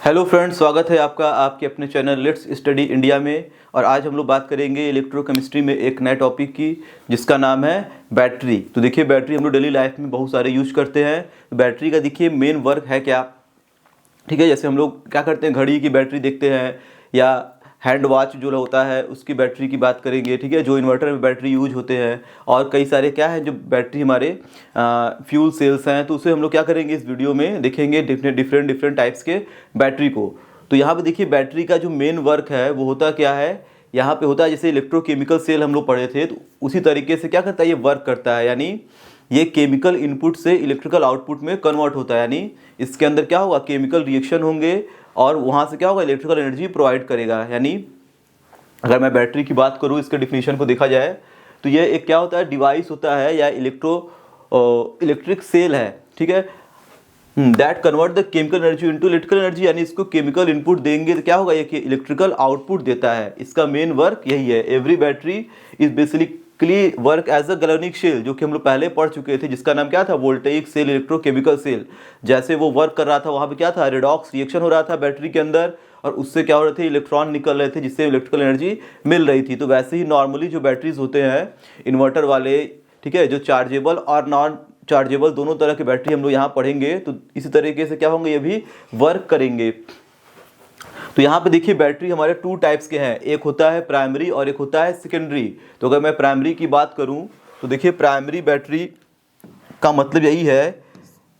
Hello friends, स्वागत है आपका आपके अपने चैनल लेट्स स्टडी इंडिया में। और आज हम लोग बात करेंगे इलेक्ट्रोकेमिस्ट्री में एक नए टॉपिक की जिसका नाम है बैटरी। तो देखिए, बैटरी हम लोग डेली लाइफ में बहुत सारे यूज करते हैं। तो बैटरी का देखिए मेन वर्क है क्या, ठीक है। जैसे हम लोग क्या करते हैं, घड़ी की बैटरी देखते हैं या हैंड वॉच जो होता है उसकी बैटरी की बात करेंगे, ठीक है। जो इन्वर्टर में बैटरी यूज होते हैं और कई सारे क्या है जो बैटरी हमारे फ्यूल सेल्स हैं, तो उसे हम लोग क्या करेंगे इस वीडियो में देखेंगे डिफरेंट टाइप्स के बैटरी को। तो यहाँ पे देखिए बैटरी का जो मेन वर्क है वो होता क्या है, यहाँ पे होता है जैसे इलेक्ट्रोकेमिकल सेल हम लोग पढ़े थे, तो उसी तरीके से क्या करता है ये वर्क करता है। यानी ये केमिकल इनपुट से इलेक्ट्रिकल आउटपुट में कन्वर्ट होता है। यानी इसके अंदर क्या होगा, केमिकल रिएक्शन होंगे और वहाँ से क्या होगा, इलेक्ट्रिकल एनर्जी प्रोवाइड करेगा। यानी अगर मैं बैटरी की बात करूँ, इसके डिफिनीशन को देखा जाए तो ये एक क्या होता है, डिवाइस होता है या इलेक्ट्रिक सेल है, ठीक है, that convert the chemical energy into electrical energy. यानी इसको केमिकल इनपुट देंगे तो क्या होगा, ये कि इलेक्ट्रिकल आउटपुट देता है। इसका मेन वर्क यही है। Every battery is basically work as a galvanic cell, जो कि हम लोग पहले पढ़ चुके थे, जिसका नाम क्या था, वोल्टेइक सेल, इलेक्ट्रोकेमिकल सेल। जैसे वो वर्क कर रहा था वहाँ पे क्या था, रेडॉक्स रिएक्शन हो रहा था बैटरी के अंदर और उससे क्या हो रहे थे, इलेक्ट्रॉन निकल रहे थे जिससे इलेक्ट्रिकल एनर्जी मिल रही थी। तो वैसे ही नॉर्मली जो बैटरीज होते हैं इन्वर्टर वाले, ठीक है, जो चार्जेबल और नॉन चार्जेबल दोनों तरह के बैटरी हम लोग यहाँ पढ़ेंगे, तो इसी तरीके से क्या होंगे, ये भी वर्क करेंगे। तो यहाँ पे देखिए बैटरी हमारे टू टाइप्स के हैं, एक होता है प्राइमरी और एक होता है सेकेंडरी। तो अगर मैं प्राइमरी की बात करूँ तो देखिए प्राइमरी बैटरी का मतलब यही है,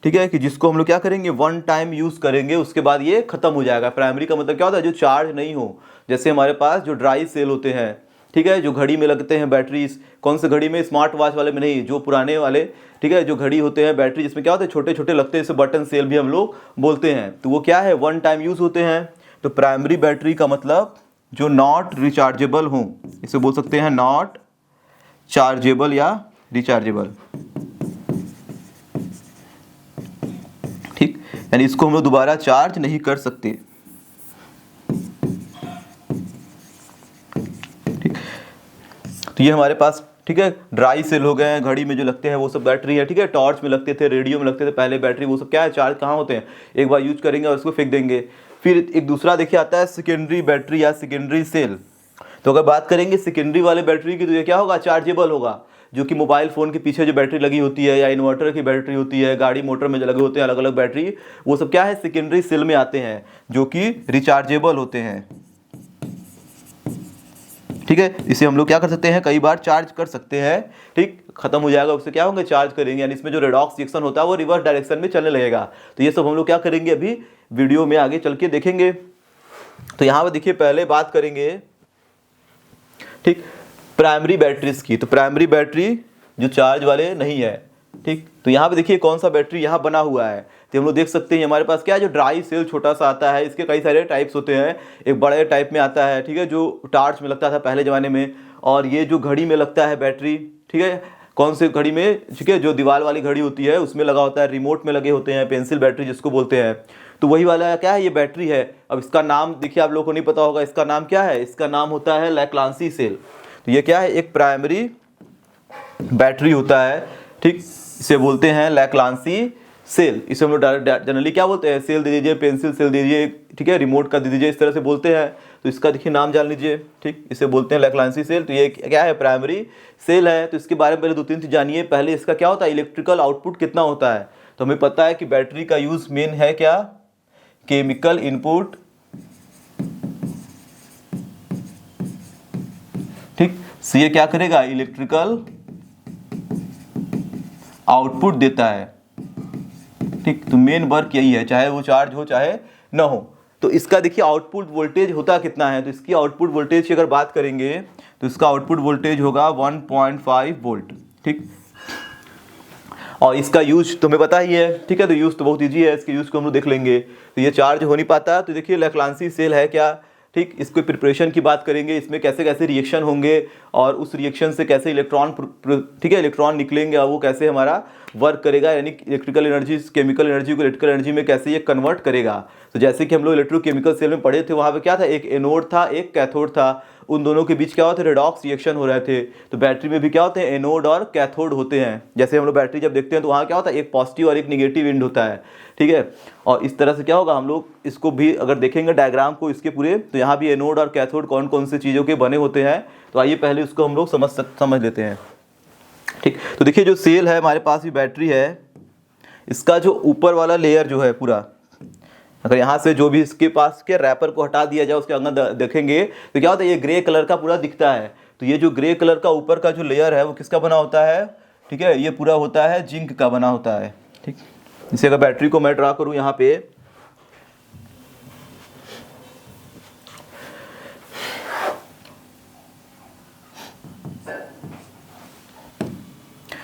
ठीक है, कि जिसको हम लोग क्या करेंगे, वन टाइम यूज़ करेंगे, उसके बाद ये खत्म हो जाएगा। प्राइमरी का मतलब क्या होता है, जो चार्ज नहीं हो। जैसे हमारे पास जो ड्राई सेल होते हैं, ठीक है, जो घड़ी में लगते हैं बैटरीज, कौन से घड़ी में, स्मार्ट वॉच वाले में नहीं, जो पुराने वाले, ठीक है, जो घड़ी होते हैं बैटरी जिसमें क्या होते हैं, छोटे छोटे लगते हैं, जैसे बटन सेल भी हम लोग बोलते हैं, तो वो क्या है, वन टाइम यूज़ होते हैं। तो प्राइमरी बैटरी का मतलब जो नॉट रिचार्जेबल हों, इसे बोल सकते हैं नॉट चार्जेबल या रिचार्जेबल, ठीक। यानी इसको हम लोग दोबारा चार्ज नहीं कर सकते, ठीक। तो ये हमारे पास, ठीक है, ड्राई सेल हो गए हैं, घड़ी में जो लगते हैं वो सब बैटरी है, ठीक है, टॉर्च में लगते थे, रेडियो में लगते थे पहले बैटरी, वो सब क्या है, चार्ज कहाँ होते हैं, एक बार यूज करेंगे और उसको फेंक देंगे। फिर एक दूसरा देखिए आता है सेकेंडरी बैटरी या सेकेंडरी सेल। तो अगर बात करेंगे सेकेंडरी वाले बैटरी की, तो ये क्या होगा, चार्जेबल होगा, जो कि मोबाइल फ़ोन के पीछे जो बैटरी लगी होती है या इन्वर्टर की बैटरी होती है, गाड़ी मोटर में जो लगे होते हैं अलग अलग बैटरी, वो सब क्या है, सेकेंडरी सेल में आते हैं, जो कि रिचार्जेबल होते हैं, ठीक है। इसे हम लोग क्या कर सकते हैं, कई बार चार्ज कर सकते हैं, ठीक, खत्म हो जाएगा उससे क्या होंगे, चार्ज करेंगे। यानी इसमें जो रेडॉक्स रिएक्शन होता है वो रिवर्स डायरेक्शन में चलने लगेगा। तो ये सब हम लोग क्या करेंगे, अभी वीडियो में आगे चल के देखेंगे। तो यहाँ पर देखिए पहले बात करेंगे, ठीक, प्राइमरी बैटरीज की। तो प्राइमरी बैटरी जो चार्ज वाले नहीं है, ठीक। तो यहाँ पे देखिए कौन सा बैटरी यहाँ बना हुआ है, तो हम लोग देख सकते हैं हमारे पास क्या है, जो ड्राई सेल छोटा सा आता है, इसके कई सारे टाइप्स होते हैं। एक बड़े टाइप में आता है, ठीक है, जो टार्च में लगता था पहले ज़माने में, और ये जो घड़ी में लगता है बैटरी, ठीक है, कौन से घड़ी में, ठीक है, जो दीवार वाली घड़ी होती है उसमें लगा होता है, रिमोट में लगे होते हैं, पेंसिल बैटरी जिसको बोलते हैं। तो वही वाला क्या है, ये बैटरी है। अब इसका नाम देखिए, आप लोगों को नहीं पता होगा इसका नाम क्या है, इसका नाम होता है लैक्लांसी सेल। तो ये क्या है, एक प्राइमरी बैटरी होता है, ठीक, इसे बोलते हैं लैक्लांसी सेल। इसे हम लोग जनरली क्या बोलते हैं, सेल दे दीजिए, पेंसिल सेल दे दीजिए, ठीक है, रिमोट का दे दीजिए, इस तरह से बोलते हैं। तो इसका देखिए नाम जान लीजिए, ठीक, इसे बोलते हैं लैक्लांसी सेल। तो ये क्या है, प्राइमरी सेल है। तो इसके बारे में पहले दो तीन चीज जानिए। पहले इसका क्या होता है, इलेक्ट्रिकल आउटपुट कितना होता है। तो हमें पता है कि बैटरी का यूज मेन है क्या, केमिकल इनपुट, ठीक। तो ये क्या करेगा, इलेक्ट्रिकल आउटपुट देता है, ठीक। तो मेन वर्क यही है, चाहे वो चार्ज हो चाहे ना हो। तो इसका देखिए आउटपुट वोल्टेज होता कितना है, तो इसकी आउटपुट वोल्टेज की अगर बात करेंगे तो इसका आउटपुट वोल्टेज होगा 1.5 वोल्ट, ठीक। और इसका यूज तुम्हें पता ही है, ठीक है, तो यूज तो बहुत ईजी है, इसके यूज को हम लोग देख लेंगे। तो ये चार्ज हो नहीं पाता, तो देखिए लैक्लांसी सेल है क्या, ठीक। इसको प्रिपरेशन की बात करेंगे, इसमें कैसे कैसे रिएक्शन होंगे और उस रिएक्शन से कैसे इलेक्ट्रॉन, ठीक है, इलेक्ट्रॉन निकलेंगे और वो कैसे हमारा वर्क करेगा, यानी इलेक्ट्रिकल एनर्जी केमिकल एनर्जी को इलेक्ट्रिकल एनर्जी में कैसे ये कन्वर्ट करेगा। तो जैसे कि हम लोग इलेक्ट्रोकेमिकल सेल में पढ़े थे, वहाँ पे क्या था, एक एनोड था एक कैथोड था, उन दोनों के बीच क्या होते हैं, रेडॉक्स रिएक्शन हो रहे थे। तो बैटरी में भी क्या होते हैं, एनोड और कैथोड होते हैं। जैसे हम लोग बैटरी जब देखते हैं तो वहाँ क्या होता है, एक पॉजिटिव और एक निगेटिव एंड होता है, ठीक है। और इस तरह से क्या होगा, हम लोग इसको भी अगर देखेंगे डायग्राम को इसके पूरे, तो यहाँ भी एनोड और कैथोड कौन कौन सी चीज़ों के बने होते हैं। तो आइए पहले उसको हम लोग समझ लेते हैं, ठीक। तो देखिए जो सेल है हमारे पास भी बैटरी है, इसका जो ऊपर वाला लेयर जो है पूरा, अगर यहाँ से जो भी इसके पास के रैपर को हटा दिया जाए उसके अंदर देखेंगे तो क्या होता है, ये ग्रे कलर का पूरा दिखता है। तो ये जो ग्रे कलर का ऊपर का जो लेयर है वो किसका बना होता है, ठीक है, ये पूरा होता है जिंक का बना होता है, ठीक। इसे अगर बैटरी को मैं ड्रा करूँ यहाँ पे,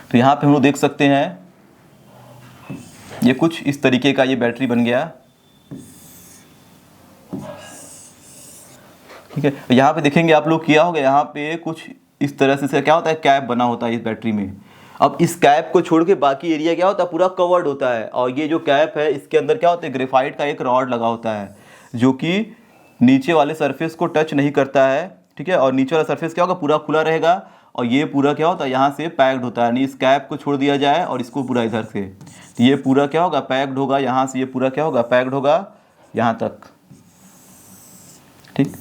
तो यहाँ पे हम लोग देख सकते हैं ये कुछ इस तरीके का ये बैटरी बन गया, ठीक है। यहाँ पे देखेंगे आप लोग किया होगा, यहाँ पे कुछ इस तरह से क्या होता है, कैप बना होता है इस बैटरी में। अब इस कैप को छोड़ के बाकी एरिया क्या होता है, पूरा कवर्ड होता है। और ये जो कैप है इसके अंदर क्या होता है, ग्रेफाइट का एक रॉड लगा होता है जो कि नीचे वाले सरफेस को टच नहीं करता है, ठीक है। और नीचे वाला सरफेस क्या होगा, पूरा खुला रहेगा। और ये पूरा क्या होता है, यहाँ से पैक्ड होता है, यानी इस कैप को छोड़ दिया जाए और इसको पूरा इधर से, तो ये पूरा क्या होगा, पैक्ड होगा। यहाँ से ये पूरा क्या होगा, पैक्ड होगा यहाँ तक, ठीक।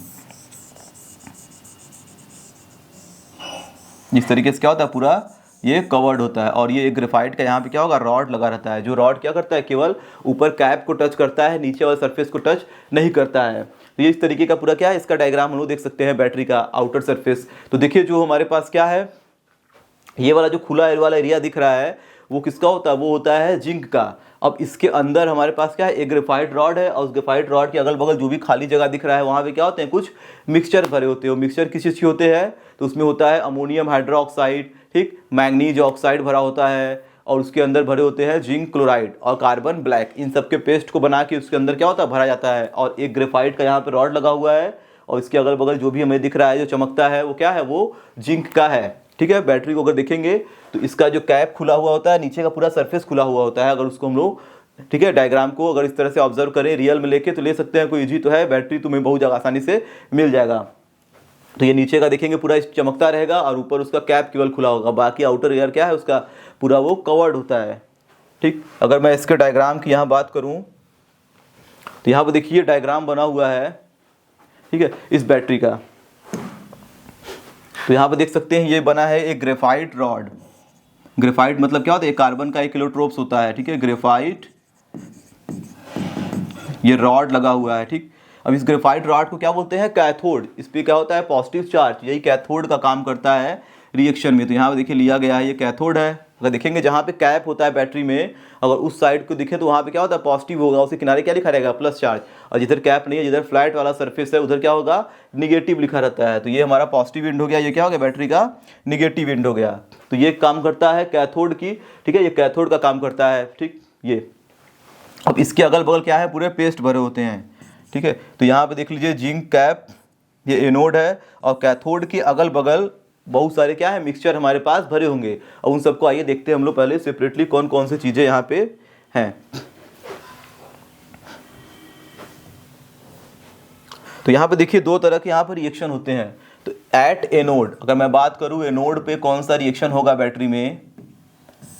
इस तरीके से क्या होता है, पूरा ये कवर्ड होता है। और ये एक ग्रेफाइट का यहाँ पे क्या होगा, रॉड लगा रहता है, जो रॉड क्या करता है, केवल ऊपर कैप को टच करता है, नीचे वाले सरफेस को टच नहीं करता है। तो ये इस तरीके का पूरा क्या है, इसका डायग्राम हम लोग देख सकते हैं बैटरी का आउटर सरफेस। तो देखिए जो हमारे पास क्या है, ये वाला जो खुला वाला एरिया दिख रहा है वो किसका होता है, वो होता है जिंक का। अब इसके अंदर हमारे पास क्या है, एक ग्रेफाइट रॉड है, और उस ग्रेफाइट रॉड के अगल बगल जो भी खाली जगह दिख रहा है वहाँ पे क्या होते हैं, कुछ मिक्सचर भरे होते हैं। वो मिक्सचर किस चीज़ के होते हैं, तो उसमें होता है अमोनियम हाइड्रोक्साइड, ठीक, मैंगनीज ऑक्साइड भरा होता है, और उसके अंदर भरे होते हैं जिंक क्लोराइड और कार्बन ब्लैक। इन सब के पेस्ट को बना के उसके अंदर क्या होता है, भरा जाता है। और एक ग्रेफाइट का यहाँ पे रॉड लगा हुआ है, और इसके अगल बगल जो भी हमें दिख रहा है जो चमकता है वो क्या है, वो जिंक का है, ठीक है। बैटरी को अगर देखेंगे तो इसका जो कैप खुला हुआ होता है, नीचे का पूरा सरफेस खुला हुआ होता है। अगर उसको हम लोग, ठीक है, डायग्राम को अगर इस तरह से ऑब्जर्व करें रियल में लेके तो ले सकते हैं, कोई इजी तो है, बैटरी तुम्हें बहुत ज़्यादा आसानी से मिल जाएगा। तो ये नीचे का देखेंगे पूरा चमकता रहेगा, और ऊपर उसका कैप केवल खुला होगा, बाकी आउटर एयर क्या है उसका पूरा वो कवर्ड होता है, ठीक। अगर मैं इसके डायग्राम की यहाँ बात करूँ तो यहाँ पर देखिए डायग्राम बना हुआ है, ठीक है, इस बैटरी का। तो यहाँ पर देख सकते हैं ये बना है एक ग्रेफाइट रॉड। ग्रेफाइट मतलब क्या होता है, कार्बन का एक इलेक्ट्रोप्स होता है, ठीक है, ग्रेफाइट, ये रॉड लगा हुआ है, ठीक। अब इस ग्रेफाइट रॉड को क्या बोलते हैं, कैथोड। इस पर क्या होता है, पॉजिटिव चार्ज, यही कैथोड का काम करता है रिएक्शन में। तो यहाँ पे देखिए लिया गया है, ये कैथोड है। अगर देखेंगे जहाँ पे कैप होता है बैटरी में, अगर उस साइड को दिखे तो वहाँ पे क्या होता है, पॉजिटिव होगा, उसके किनारे क्या लिखा रहेगा, प्लस चार्ज। और जिधर कैप नहीं है, जिधर फ्लैट वाला सरफेस है, उधर क्या होगा, निगेटिव लिखा रहता है। तो ये हमारा पॉजिटिव एंड हो गया, ये क्या हो गया, बैटरी का निगेटिव एंड हो गया। तो ये काम करता है कैथोड की, ठीक है, ये कैथोड का काम करता है, ठीक। ये अब इसके अगल बगल क्या है, पूरे पेस्ट भरे होते हैं, ठीक है। तो यहाँ पे देख लीजिए जिंक कैप, ये एनोड है, और कैथोड के अगल बगल बहुत सारे क्या है, मिक्सचर हमारे पास भरे होंगे। और उन सबको आइए देखते हैं हम लोग पहले सेपरेटली कौन कौन सी चीज़ें यहाँ पे हैं। तो यहाँ पे देखिए दो तरह के यहाँ पर रिएक्शन होते हैं। तो एट एनोड, अगर मैं बात करूँ एनोड पे कौन सा रिएक्शन होगा बैटरी में,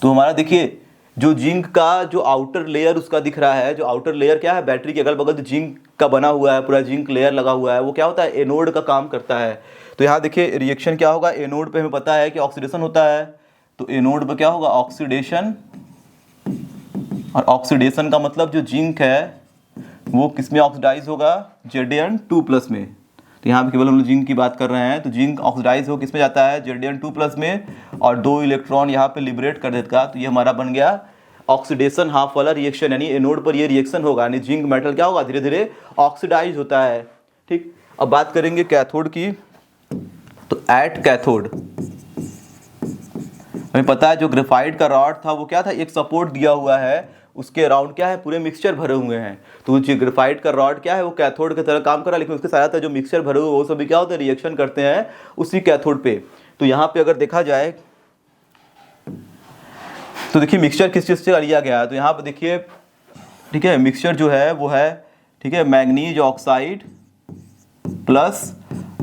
तो हमारा देखिए जो जिंक का जो आउटर लेयर उसका दिख रहा है, जो आउटर लेयर क्या है, बैटरी के अगल बगल जो जिंक का बना हुआ है, पूरा जिंक लेयर लगा हुआ है, वो क्या होता है, एनोड का काम करता है। तो यहाँ देखिए रिएक्शन क्या होगा, एनोड पे हमें पता है कि ऑक्सीडेशन होता है। तो एनोड पे क्या होगा, ऑक्सीडेशन, और ऑक्सीडेशन का मतलब जो जिंक है वो किस में ऑक्सीडाइज होगा, Zn2+ में। तो यहाँ पे केवल हम लोग जिंक की बात कर रहे हैं। तो जिंक ऑक्सीडाइज हो किस में जाता है, Zn2+ में, और 2 इलेक्ट्रॉन यहाँ पे लिबरेट कर देगा। तो ये हमारा बन गया ऑक्सीडेशन हाफ वाला रिएक्शन, यानी एनोड पर ये रिएक्शन होगा, यानी जिंक मेटल क्या होगा, धीरे धीरे ऑक्सीडाइज होता है, ठीक। अब बात करेंगे कैथोड की। तो एट कैथोड हमें पता है जो ग्रेफाइट का रॉड था वो क्या था, एक सपोर्ट दिया हुआ है, उसके अराउंड क्या है, पूरे मिक्सचर भरे हुए हैं। तो जो ग्रेफाइट का रॉड क्या है, वो कैथोड की तरह काम कर रहा है, लेकिन उसके साथ जो मिक्सचर भरे हुए वो सभी क्या होते हैं, रिएक्शन करते हैं उसी कैथोड पे। तो यहाँ पे अगर देखा जाए तो देखिए मिक्सचर किस चीज़ से लिया गया है, तो यहाँ पर देखिए ठीक है, मिक्सचर जो है वो है ठीक है manganese oxide plus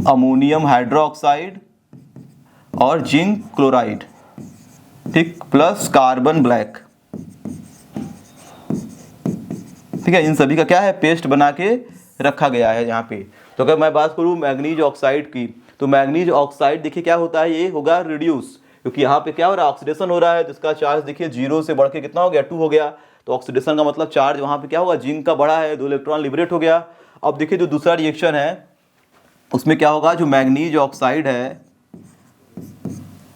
ammonium hydroxide और जिंक क्लोराइड, ठीक, प्लस कार्बन ब्लैक, ठीक है। इन सभी का क्या है पेस्ट बना के रखा गया है यहाँ पे। तो अगर मैं बात करूँ मैंगनीज ऑक्साइड की, तो मैंगनीज ऑक्साइड देखिए क्या होता है, ये होगा रिड्यूस, क्योंकि यहाँ पे क्या हो रहा है ऑक्सीडेशन हो रहा है, तो इसका चार्ज देखिए 0 से बढ़ के कितना हो गया 2 हो गया। तो ऑक्सीडेशन का मतलब चार्ज वहाँ पे क्या होगा जिंक का बढ़ा है, 2 इलेक्ट्रॉन लिबरेट हो गया। अब देखिए जो दूसरा रिएक्शन है उसमें क्या होगा, जो मैंगनीज ऑक्साइड है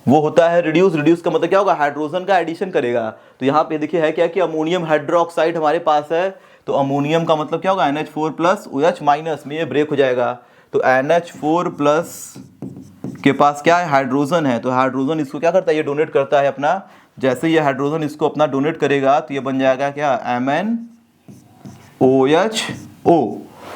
वो होता है रिड्यूस। रिड्यूस का मतलब क्या होगा हाइड्रोजन का एडिशन करेगा। तो यहाँ पे देखिए है क्या कि अमोनियम हाइड्रोक्साइड हमारे पास है, तो अमोनियम का मतलब क्या होगा NH4 प्लस OH माइनस में ये ब्रेक हो जाएगा। तो NH4 प्लस के पास क्या है हाइड्रोजन है, तो हाइड्रोजन इसको क्या करता है ये डोनेट करता है अपना। जैसे ये हाइड्रोजन इसको अपना डोनेट करेगा तो ये बन जाएगा क्या MnOH।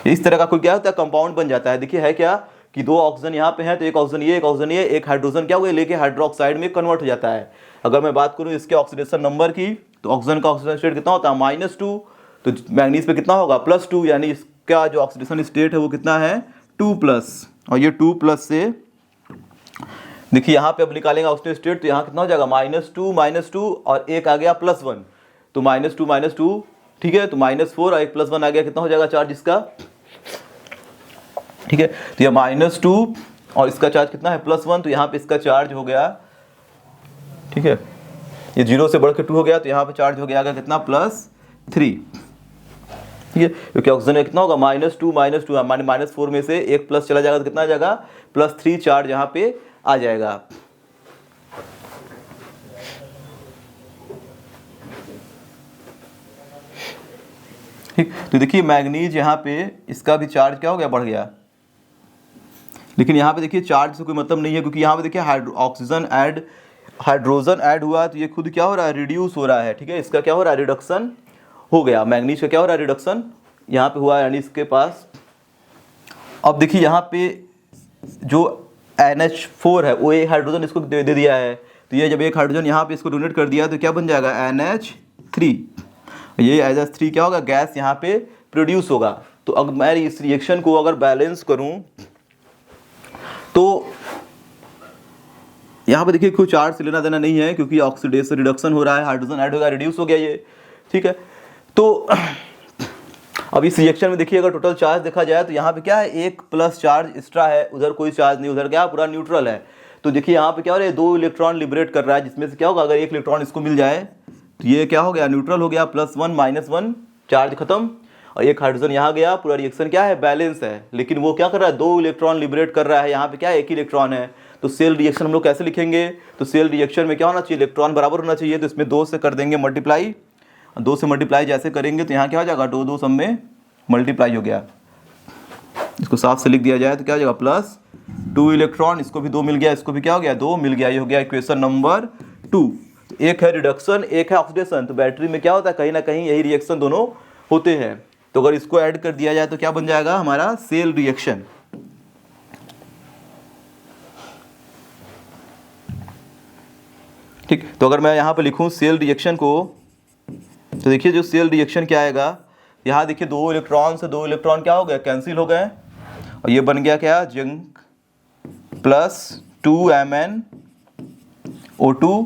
इस तरह का कोई क्या होता है कंपाउंड बन जाता है। देखिए है क्या कि 2 ऑक्सीजन यहाँ पे हैं, तो एक ऑक्सीजन ये, एक ऑक्सीजन ये, एक हाइड्रोजन क्या हुआ लेके हाइड्रोक्साइड में कन्वर्ट हो जाता है। अगर मैं बात करूँ इसके ऑक्सीडेशन नंबर की, तो ऑक्सीजन का ऑक्सीडेशन स्टेट कितना होता है -2, तो मैंगनीज पे कितना होगा +2, यानी इसका जो ऑक्सीडेशन स्टेट है वो कितना है 2+। और ये 2+ से देखिए यहाँ पे अब निकालेंगे ऑक्सीडेशन स्टेट, तो यहाँ कितना हो जाएगा -2 और एक आ गया +1, तो -2 ठीक है, तो -4 और एक +1 आ गया, कितना हो जाएगा चार्ज इसका, ठीक है। तो ये -2 और इसका चार्ज कितना है +1, तो यहाँ पे इसका चार्ज हो गया, ठीक है, ये 0 से बढ़ के 2 हो गया, तो यहाँ पे चार्ज हो गया कितना +3, ठीक है। क्योंकि ऑक्सीजन कितना होगा -2 -4 में से एक प्लस चला जाएगा तो कितना आ जाएगा +3 चार्ज यहाँ पे आ जाएगा। ठीक, तो देखिए मैंगनीज यहाँ पे इसका भी चार्ज क्या हो गया बढ़ गया, लेकिन यहाँ पे देखिए चार्ज से कोई मतलब नहीं है, क्योंकि यहाँ पे देखिए हाइड्रोजन ऐड हुआ तो ये खुद क्या हो रहा है रिड्यूस हो रहा है, ठीक है। इसका क्या हो रहा है रिडक्शन हो गया, मैंगनीज का क्या हो रहा है रिडक्शन यहाँ पे हुआ, यानी इसके पास। अब देखिए यहाँ पे जो NH4 है वो एक हाइड्रोजन इसको दे दिया है, तो ये जब एक हाइड्रोजन यहाँ पे इसको डोनेट कर दिया तो क्या बन जाएगा NH3, ये NH3 क्या होगा गैस यहाँ पे प्रोड्यूस होगा। तो अगर मैं इस रिएक्शन को अगर बैलेंस करूँ तो यहाँ पे देखिए कोई चार्ज से लेना देना नहीं है, क्योंकि ऑक्सीडेशन रिडक्शन हो रहा है, हाइड्रोजन ऐड होगा रिड्यूस हो गया ये, ठीक है। तो अब इस रिएक्शन में देखिए अगर टोटल चार्ज देखा जाए तो यहाँ पे क्या है एक प्लस चार्ज एक्स्ट्रा है, उधर कोई चार्ज नहीं, उधर क्या पूरा न्यूट्रल है। तो देखिए यहाँ पे क्या हो रहा है 2 इलेक्ट्रॉन लिबरेट कर रहा है, जिसमें से क्या होगा अगर एक इलेक्ट्रॉन इसको मिल जाए तो ये क्या हो गया न्यूट्रल हो गया, +1 -1 चार्ज खत्म, और एक हाइड्रोजन यहाँ गया, पूरा रिएक्शन क्या है बैलेंस है। लेकिन वो क्या कर रहा है 2 इलेक्ट्रॉन लिबरेट कर रहा है, यहाँ पे क्या है एक ही इलेक्ट्रॉन है। तो सेल रिएक्शन हम लोग कैसे लिखेंगे, तो सेल रिएक्शन में क्या होना चाहिए इलेक्ट्रॉन बराबर होना चाहिए, तो इसमें 2 से कर देंगे मल्टीप्लाई, 2 से मल्टीप्लाई जैसे करेंगे तो यहाँ क्या हो जाएगा 2 सब में मल्टीप्लाई हो गया। इसको साफ से लिख दिया जाए तो क्या हो जाएगा +2 इलेक्ट्रॉन, इसको भी 2 मिल गया, इसको भी क्या हो गया 2 मिल गया, ये हो गया इक्वेशन नंबर 2। तो एक है रिडक्शन एक है ऑक्सीडेशन, तो बैटरी में क्या होता है कहीं ना कहीं यही रिएक्शन दोनों होते हैं। तो अगर इसको ऐड कर दिया जाए तो क्या बन जाएगा हमारा सेल रिएक्शन। ठीक, तो अगर मैं यहाँ पे लिखूँ सेल रिएक्शन को, तो देखिए जो सेल रिएक्शन क्या आएगा, यहाँ देखिए 2 इलेक्ट्रॉन से 2 इलेक्ट्रॉन क्या हो गए कैंसिल हो गए, और ये बन गया क्या zinc plus 2 MnO2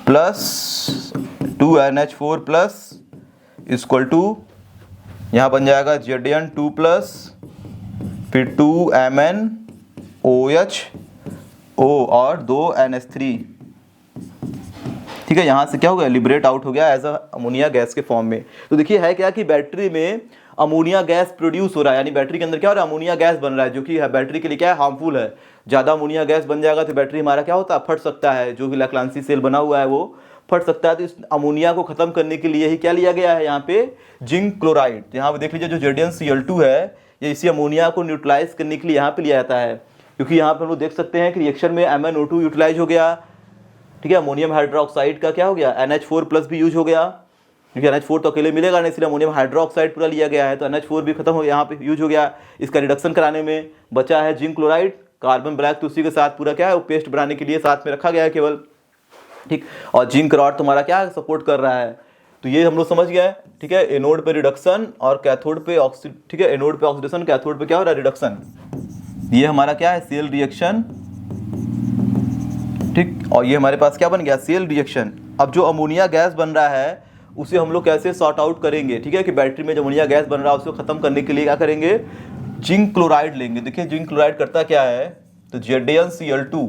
plus 2 NH4 plus equal to यहाँ बन जाएगा Zn2 प्लस फिर 2 MnOH और 2 NH3, ठीक है। यहाँ से क्या हो गया लिबरेट आउट हो गया एज अ अमोनिया गैस के फॉर्म में। तो देखिए है क्या कि बैटरी में अमोनिया गैस प्रोड्यूस हो रहा है, यानी बैटरी के अंदर क्या हो रहा है अमोनिया गैस बन रहा है, जो कि बैटरी के लिए क्या है हार्मफुल है। ज़्यादा अमोनिया गैस बन जाएगा तो बैटरी हमारा क्या होता है फट सकता है, जो कि लैक्लांसी सेल बना हुआ है वो फट सकता है। तो इस अमोनिया को खत्म करने के लिए ही क्या लिया गया है यहाँ पे जिंक क्लोराइड। यहाँ पे देख लीजिए जो ZnCl2 है ये इसी अमोनिया को न्यूट्रलाइज करने के लिए यहाँ पे लिया जाता है, क्योंकि यहाँ पे हम लोग देख सकते हैं कि रिएक्शन में MnO2 यूटिलाइज हो गया, ठीक है। अमोनियम हाइड्रोक्साइड का क्या हो गया NH4+ भी यूज हो गया, क्योंकि NH4 तो अकेले मिलेगा नहीं, इसलिए अमोनियम हाइड्रोक्साइड पूरा लिया गया है, तो NH4 भी खत्म हो गया यहाँ पे यूज हो गया। इसका रिडक्शन कराने में बचा है जिंक क्लोराइड, कार्बन ब्लैक तो उसी के साथ पूरा क्या है वो पेस्ट बनाने के लिए साथ में रखा गया है केवल। ठीक। और जिंक रॉड तुम्हारा क्या है, सपोर्ट कर रहा है। तो ये हम लोग समझ गए, ठीक है। एनोड पे रिडक्शन और कैथोड पे ठीक है, एनोड पे ऑक्सीडेशन, कैथोड पे क्या हो रहा है, रिडक्शन। ये हमारा क्या है, सेल रिएक्शन, ठीक। और ये हमारे पास क्या बन गया, सेल रिएक्शन। अब जो अमोनिया गैस बन रहा है उसे हम लोग कैसे सॉर्ट आउट करेंगे, ठीक है, कि बैटरी में जो अमोनिया गैस बन रहा है उसको खत्म करने के लिए क्या करेंगे, जिंक क्लोराइड लेंगे। देखिए जिंक क्लोराइड करता क्या है, तो ZnCl2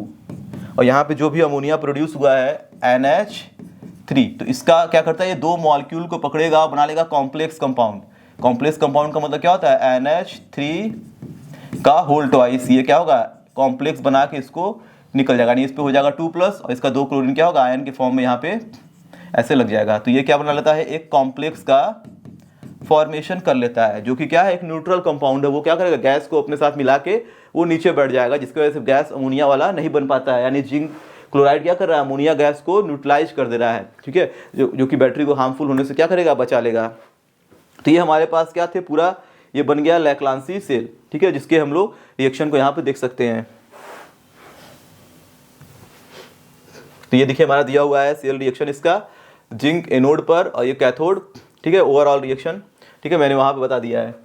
और यहाँ पे जो भी अमोनिया प्रोड्यूस हुआ है NH3, तो इसका क्या करता है, ये दो मॉलिक्यूल को पकड़ेगा, बना लेगा कॉम्प्लेक्स कंपाउंड। कॉम्प्लेक्स कंपाउंड का मतलब क्या होता है, NH3 का होल ट्वाइस, ये क्या होगा, कॉम्प्लेक्स बना के इसको निकल जाएगा, यानी इस पे हो जाएगा 2+ और इसका 2 क्लोरीन क्या होगा, आयन के फॉर्म में यहाँ पे ऐसे लग जाएगा। तो ये क्या बना लेता है, एक कॉम्प्लेक्स का फॉर्मेशन कर लेता है, जो कि क्या है, एक न्यूट्रल कंपाउंड है। वो क्या करेगा, गैस को अपने साथ मिला के वो नीचे बैठ जाएगा, जिसकी वजह से गैस अमोनिया वाला नहीं बन पाता है। यानी जिंक क्लोराइड क्या कर रहा है, अमोनिया गैस को न्यूट्रलाइज कर दे रहा है, ठीक है, जो कि बैटरी को हार्मफुल होने से क्या करेगा, बचा लेगा। तो ये हमारे पास क्या थे, पूरा ये बन गया लैक्लांसी सेल, ठीक है, जिसके हम लोग रिएक्शन को यहाँ पे देख सकते हैं। तो ये देखिए हमारा दिया हुआ है सेल रिएक्शन इसका, जिंक एनोड पर और ये कैथोड, ठीक है, ओवरऑल रिएक्शन, ठीक है, मैंने वहाँ पे बता दिया है।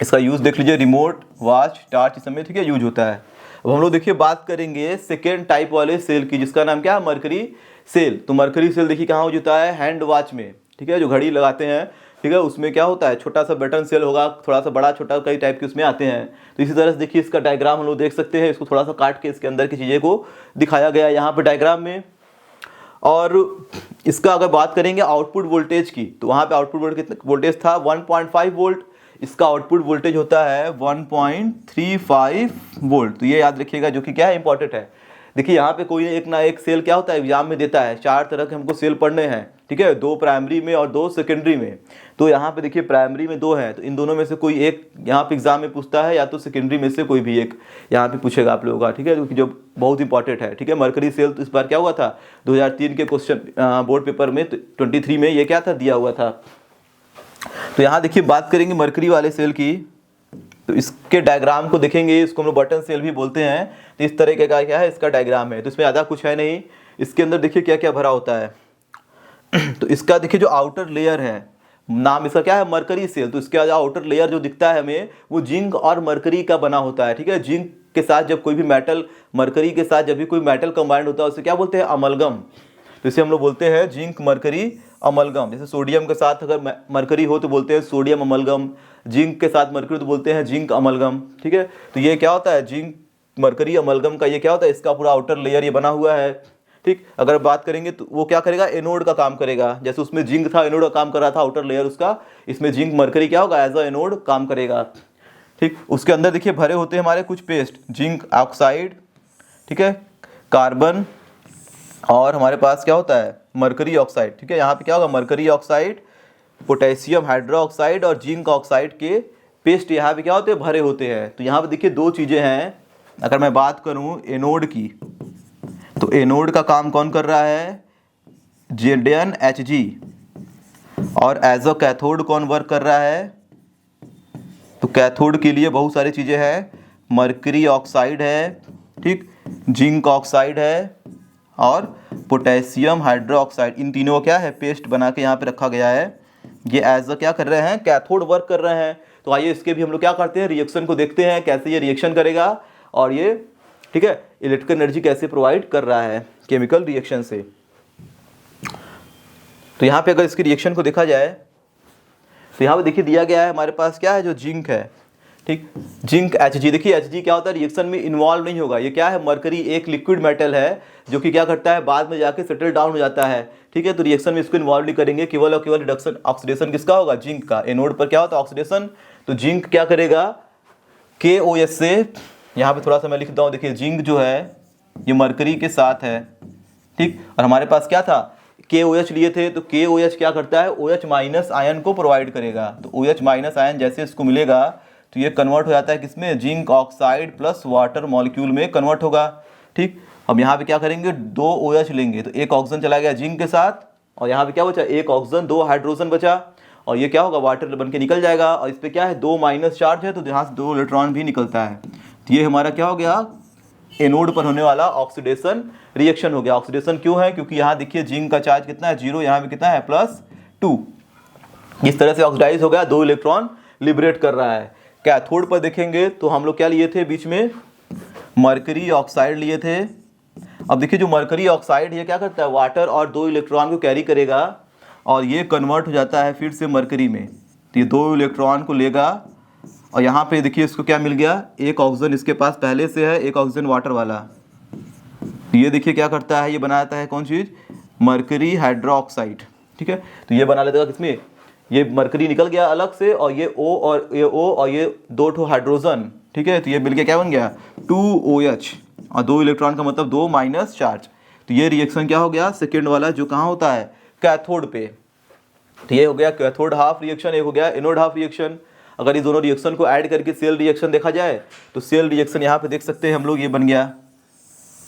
इसका यूज़ देख लीजिए, रिमोट, वॉच, टार्च, इस समय, ठीक है, यूज होता है। अब हम लोग देखिए बात करेंगे सेकेंड टाइप वाले सेल की, जिसका नाम क्या है, मरकरी सेल। तो मरकरी सेल देखिए कहाँ यूज होता है, हैंड वॉच में, ठीक है, जो घड़ी लगाते हैं, ठीक है, उसमें क्या होता है, छोटा सा बटन सेल होगा, थोड़ा सा बड़ा छोटा कई टाइप के उसमें आते हैं। तो इसी तरह से देखिए इसका डायग्राम हम लोग देख सकते हैं, इसको थोड़ा सा काट के इसके अंदर की चीज़ें को दिखाया गया है यहाँ पे डायग्राम में। और इसका अगर बात करेंगे आउटपुट वोल्टेज की, तो वहाँ पे आउटपुट वोल्टेज था 1.5 वोल्ट, इसका आउटपुट वोल्टेज होता है 1.35 वोल्ट। तो ये याद रखिएगा, जो कि क्या है, इंपॉर्टेंट है। देखिए यहाँ पे कोई एक ना एक सेल क्या होता है, एग्जाम में देता है, 4 तरह के हमको सेल पढ़ने हैं, ठीक है, 2 प्राइमरी में और 2 सेकेंडरी में। तो यहाँ पे देखिए प्राइमरी में 2 हैं, तो इन दोनों में से कोई एक यहाँ पे एग्जाम में पूछता है, या तो सेकेंडरी में से कोई भी एक यहाँ पे पूछेगा आप लोगों का, ठीक है, जो बहुत इंपॉर्टेंट है, ठीक है। मरकरी सेल तो इस बार क्या हुआ था, 2003 के क्वेश्चन बोर्ड पेपर में 23 में ये क्या था, दिया हुआ था। तो यहाँ देखिए बात करेंगे मरकरी वाले सेल की, तो इसके डायग्राम को देखेंगे, इसको हम लोग बटन सेल भी बोलते हैं। तो इस तरह का क्या है, इसका डायग्राम है। तो इसमें ज़्यादा कुछ है नहीं, इसके अंदर देखिए क्या क्या भरा होता है। तो इसका देखिए जो आउटर लेयर है, नाम इसका क्या है, मरकरी सेल। तो इसका आउटर लेयर जो दिखता है हमें, वो जिंक और मरकरी का बना होता है, ठीक है। जिंक के साथ जब कोई भी मेटल, मरकरी के साथ जब भी कोई मेटल कंबाइंड होता है, उसे क्या बोलते हैं, अमलगम। तो इसे हम लोग बोलते हैं जिंक मरकरी अमलगम। जैसे सोडियम के साथ अगर मरकरी हो तो बोलते हैं सोडियम अमलगम, जिंक के साथ मरकरी तो बोलते हैं जिंक अमलगम, ठीक है। तो ये क्या होता है, जिंक मरकरी अमलगम का ये क्या होता है, इसका पूरा आउटर लेयर ये बना हुआ है, ठीक। अगर बात करेंगे तो वो क्या करेगा, एनोड का काम करेगा। जैसे उसमें जिंक था, एनोड का काम कर रहा था, आउटर लेयर उसका, इसमें जिंक मरकरी क्या होगा, एज अ एनोड काम करेगा, ठीक। उसके अंदर देखिए भरे होते हैं हमारे कुछ पेस्ट, जिंक ऑक्साइड, ठीक है, कार्बन, और हमारे पास क्या होता है, मरकरी ऑक्साइड, ठीक है। यहाँ पे क्या होगा, मरकरी ऑक्साइड, पोटेशियम हाइड्रोक्साइड और जिंक ऑक्साइड के पेस्ट यहाँ पे क्या होते हैं, भरे होते हैं। तो यहाँ पे देखिए 2 चीज़ें हैं। अगर मैं बात करूँ एनोड की, तो एनोड का काम कौन कर रहा है, ZnHg, और एज अ कैथोड कौन वर्क कर रहा है, तो कैथोड के लिए बहुत सारी चीज़ें हैं, मरकरी ऑक्साइड है, ठीक, जिंक ऑक्साइड है और पोटेशियम हाइड्रोक्साइड। इन तीनों क्या है, पेस्ट बना के यहाँ पे रखा गया है। ये एज अ क्या कर रहे हैं, कैथोड वर्क कर रहे हैं। तो आइए इसके भी हम लोग क्या करते हैं, रिएक्शन को देखते हैं, कैसे ये रिएक्शन करेगा और ये, ठीक है, इलेक्ट्रिकल एनर्जी कैसे प्रोवाइड कर रहा है केमिकल रिएक्शन से। तो यहाँ पे अगर इसकी रिएक्शन को देखा जाए, तो यहाँ पे देखिए दिया गया है हमारे पास क्या है, जो जिंक है, ठीक, जिंक Hg। देखिए Hg क्या होता है, रिएक्शन में इन्वॉल्व नहीं होगा। ये क्या है, मरकरी एक लिक्विड मेटल है, जो कि क्या करता है, बाद में जाके सेटल डाउन हो जाता है, ठीक है। तो रिएक्शन में इसको इन्वॉल्व नहीं करेंगे, केवल और केवल रिडक्शन ऑक्सीडेशन किसका होगा, जिंक का। एनोड पर क्या होता है, ऑक्सीडेशन। तो जिंक क्या करेगा, KOH से, यहाँ पे थोड़ा सा मैं लिखता हूँ, देखिए जिंक जो है ये मरकरी के साथ है, ठीक, और हमारे पास क्या था, KOH लिए थे। तो KOH क्या करता है, OH माइनस आयन को प्रोवाइड करेगा। तो OH माइनस आयन जैसे इसको मिलेगा, तो ये कन्वर्ट हो जाता है किसमें, zinc oxide plus water molecule में कन्वर्ट होगा, ठीक। अब यहाँ पे क्या करेंगे, 2 OH लेंगे, तो एक ऑक्सीजन चला गया जिंक के साथ, और यहाँ पे क्या बचा, एक ऑक्सीजन 2 हाइड्रोजन बचा, और ये क्या होगा, वाटर बन के निकल जाएगा। और इस पर क्या है, 2 माइनस चार्ज है, तो यहाँ से 2 इलेक्ट्रॉन भी निकलता है। तो ये हमारा क्या हो गया, एनोड पर होने वाला ऑक्सीडेशन रिएक्शन हो गया। ऑक्सीडेशन क्यों है? क्योंकि यहाँ देखिए जिंक का चार्ज कितना है 0, यहाँ पे कितना है +2। इस तरह से ऑक्सीडाइज हो गया, 2 इलेक्ट्रॉन लिबरेट कर रहा है। कैथोड पर देखेंगे तो हम लोग क्या लिए थे बीच में, मरकरी ऑक्साइड लिए थे। अब देखिए जो मरकरी ऑक्साइड ये क्या करता है, वाटर और 2 इलेक्ट्रॉन को कैरी करेगा और ये कन्वर्ट हो जाता है फिर से मरकरी में। तो ये 2 इलेक्ट्रॉन को लेगा और यहाँ पे देखिए इसको क्या मिल गया, एक ऑक्सीजन इसके पास पहले से है, एक ऑक्सीजन वाटर वाला। तो ये देखिए क्या करता है, ये बनाता है कौन चीज़, मरकरी हाइड्रोक्साइड। ठीक है, तो ये बना लेता है किसमें, ये मरकरी निकल गया अलग से और ये O और ये 2 ठो हाइड्रोजन। ठीक है, तो ये मिल के क्या बन गया 2OH और 2 इलेक्ट्रॉन का मतलब 2 माइनस चार्ज। तो ये रिएक्शन क्या हो गया, सेकेंड वाला जो कहाँ होता है, कैथोड पे। तो ये हो गया कैथोड हाफ रिएक्शन, एक हो गया एनोड हाफ रिएक्शन। अगर इस दोनों रिएक्शन को ऐड करके सेल रिएक्शन देखा जाए तो सेल रिएक्शन यहाँ पे देख सकते हैं हम लोग, ये बन गया।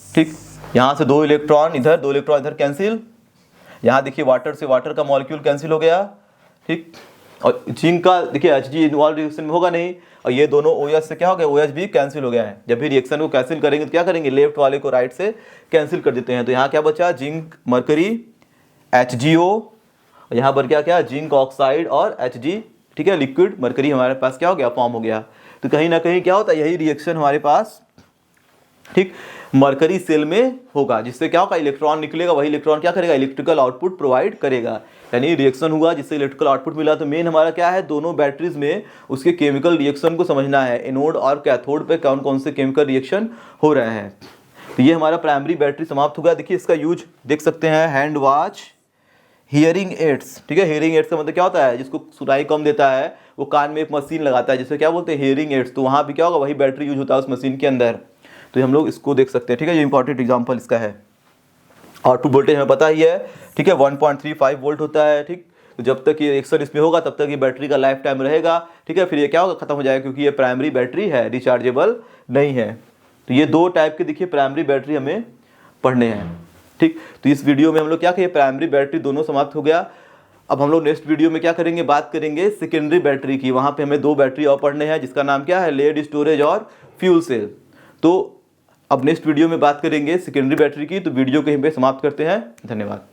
ठीक, यहाँ से 2 इलेक्ट्रॉन इधर, 2 इलेक्ट्रॉन इधर कैंसिल। यहाँ देखिए वाटर से वाटर का मॉलिक्यूल कैंसिल हो गया। ठीक, और जिंक का देखिए Hg इन्वॉल्व रिएक्शन में होगा नहीं, और ये दोनों OH से क्या हो गया, OH भी कैंसिल हो गया है। जब भी रिएक्शन को कैंसिल करेंगे तो क्या करेंगे, लेफ्ट वाले को राइट से कैंसिल कर देते हैं। तो यहाँ क्या बचा, जिंक मरकरी HgO, यहाँ पर क्या क्या, जिंक ऑक्साइड और Hg। ठीक है, लिक्विड मरकरी हमारे पास क्या हो गया, फॉर्म हो गया। तो कहीं ना कहीं क्या होता है, यही रिएक्शन हमारे पास ठीक मरकरी सेल में होगा, जिससे क्या होगा, इलेक्ट्रॉन निकलेगा, वही इलेक्ट्रॉन क्या करेगा, इलेक्ट्रिकल आउटपुट प्रोवाइड करेगा। यानी रिएक्शन हुआ जिससे इलेक्ट्रिकल आउटपुट मिला। तो मेन हमारा क्या है, दोनों बैटरीज में उसके केमिकल रिएक्शन को समझना है, एनोड और कैथोड पे कौन कौन से केमिकल रिएक्शन हो रहे हैं। तो ये हमारा प्राइमरी बैटरी समाप्त हो गया। देखिए इसका यूज देख सकते हैं, हैंड वॉच, हियरिंग एड्स। ठीक है, हियरिंग एड्स का मतलब क्या होता है, जिसको सुनाई कम देता है वो कान में एक मशीन लगाता है जिसे क्या बोलते हैं, हियरिंग एड्स। तो वहाँ भी क्या होगा, वही बैटरी यूज होता है उस मशीन के अंदर। तो हम लोग इसको देख सकते हैं। ठीक है, ये इंपॉर्टेंट एग्जांपल इसका है। आउटपुट वोल्टेज हमें पता ही है। ठीक है, 1.35 वोल्ट होता है। ठीक, तो जब तक ये रिएक्शन इसमें होगा तब तक ये बैटरी का लाइफ टाइम रहेगा। ठीक है, फिर ये क्या होगा, खत्म हो जाएगा, क्योंकि ये प्राइमरी बैटरी है, रिचार्जेबल नहीं है। तो ये 2 टाइप के देखिए प्राइमरी बैटरी हमें पढ़ने हैं। ठीक, तो इस वीडियो में हम लोग क्या कहिए, प्राइमरी बैटरी दोनों समाप्त हो गया। अब हम लोग नेक्स्ट वीडियो में क्या करेंगे, बात करेंगे सेकेंडरी बैटरी की। वहाँ पे हमें 2 बैटरी और पढ़ने हैं, जिसका नाम क्या है, लेड स्टोरेज और फ्यूल सेल। तो अब नेक्स्ट वीडियो में बात करेंगे सेकेंडरी बैटरी की। तो वीडियो को यहीं पे समाप्त करते हैं। धन्यवाद।